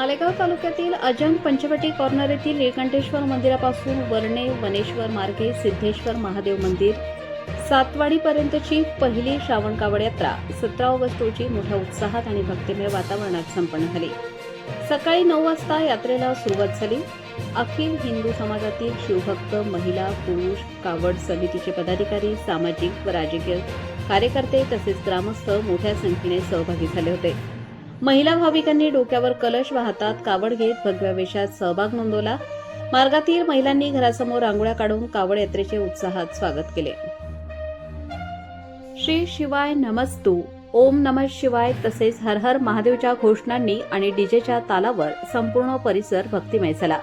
मालेगाव तालुक्यातील अजंत पंचवटी कॉर्नर येथील नीलकंठेश्वर मंदिरापासून वर्णे वनेश्वर मार्गे सिद्धेश्वर महादेव मंदिर सातवाडीपर्यंतची पहिली श्रावण कावड यात्रा 17 ऑगस्ट रोजी मोठ्या उत्साहात आणि भक्तिमय वातावरणात संपन्न झाली। सकाळी 9 वाजता यात्रेला सुरुवात झाली। अखिल हिंदू समाजातील शिवभक्त महिला पुरुष कावड समितीचे पदाधिकारी सामाजिक व राजकीय कार्यकर्ते तसेच ग्रामस्थ मोठ्या संख्येने सहभागी झाले होते। महिला भाविकांनी डोक्यावर कलश वाहतात कावड घेत भगव्या वेशात सहभाग नोंदवला। मार्गातील महिलांनी घरासमोर रांगोळ्या काढून कावड यात्रेचे उत्साहात स्वागत केले। श्री शिवाय नमस्तु, ओम नमः शिवाय तसेच हर हर महादेवच्या घोषणांनी आणि डीजेच्या तालावर संपूर्ण परिसर भक्तिमय झाला।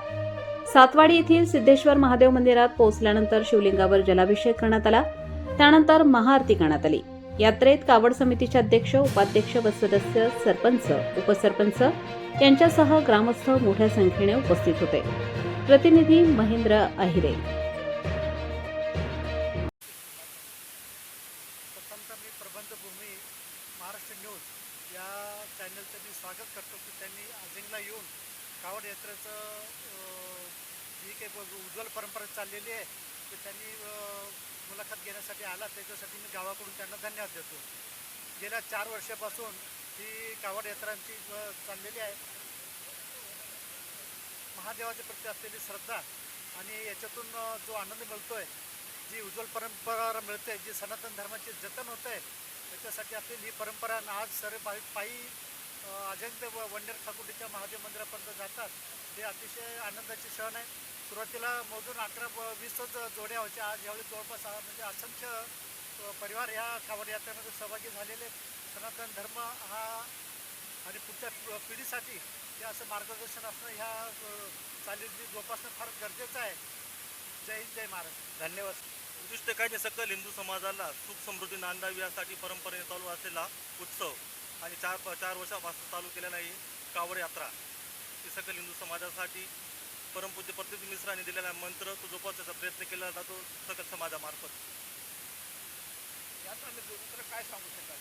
सातवाडी येथील सिद्धेश्वर महादेव मंदिरात पोहोचल्यानंतर शिवलिंगावर जलाभिषेक करण्यात आला। त्यानंतर महाआरती करण्यात आली। यात्रेत कावड समितीचे अध्यक्ष उपाध्यक्ष व सदस्य सरपंच उपसरपंच यांच्यासह ग्रामस्थ मोठ्या संख्येने उपस्थित होते। प्रतिनिधी महेंद्र अहिरे। प्रथमतः मी प्रबंधभूमी महाराष्ट्र न्यूज या चॅनलचं मी स्वागत करतो की त्यांनी आजिंगला येऊन कावड यात्रेचं जी काही उज्ज्वल परंपरा चाललेली आहे ते त्यांनी मुलाखत घेण्यासाठी आला, त्याच्यासाठी मी गावाकडून त्यांना धन्यवाद देतो। गेल्या 4 वर्षापासून ही कावड यात्रांची चाललेली आहे। महादेवाच्या प्रती असलेली श्रद्धा आणि याच्यातून जो आनंद मिळतोय, जी उज्ज्वल परंपरा मिळते, जी सनातन धर्माचे जतन होत आहे, त्याच्यासाठी आपली ही परंपरा आज सर्व पायी अजंत वंडेर ठाकुर्डीच्या महादेव मंदिरापर्यंत जातात। हे अतिशय आनंदाची क्षण आहे। सुरुवातीला मोजून 11-20च जोड्या होत्या, आज यावेळी जवळपास म्हणजे असंख्य परिवार ह्या कावड यात्रेमध्ये सहभागी झालेले। सनातन धर्म हा आणि पुढच्या पिढीसाठी हे असं मार्गदर्शन असणं ह्या चालीरीती जोपासणं फार गरजेचं आहे। जय हिंद, जय महाराष्ट्र। धन्यवाद। उद्दिष्ट काय नाही, सकल हिंदू समाजाला सुख समृद्धी नांदावी यासाठी परंपरेने चालू असलेला उत्सव आणि 4 वर्षापासून चालू केलेला ही कावड यात्रा ही सकल हिंदू समाजासाठी परमपूज्य प्रदीप मिश्रांनी दिलेला मंत्र तो जोपासण्याचा प्रयत्न केला जातो सकल समाजामार्फत। याचा काय सांगू शकाल,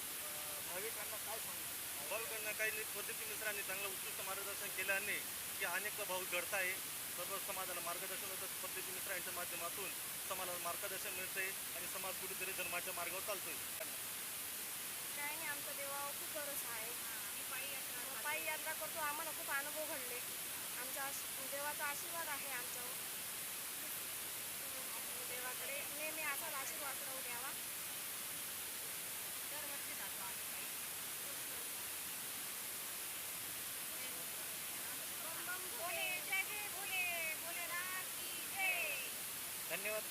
भाविकांना काय सांगू? भाविकांना काही नाही, प्रदीप मिश्रांनी चांगलं उत्कृष्ट मार्गदर्शन केल्याने की अनेक भाविक घडत आहे। सर्व समाजाला मार्गदर्शन होतं प्रदीप मिश्रा यांच्या माध्यमातून समाजाला मार्गदर्शन मिळते आणि समाज कुठेतरी धर्माच्या मार्गावर चालतोय। काय नाही, आमचा देवावर खूप भरोसा आहे। पायी यात्रा करतो, आम्हाला खूप अनुभव घडले। आमच्या देवाचा आशीर्वाद आहे आमच्यावर। देवाकडे नेहमी असाच आशीर्वाद राहू द्यावा। दरवर्षी जातो आम्ही पायी। बम बम भोले, जय जय भोले, भोलेनाथ की जय। धन्यवाद।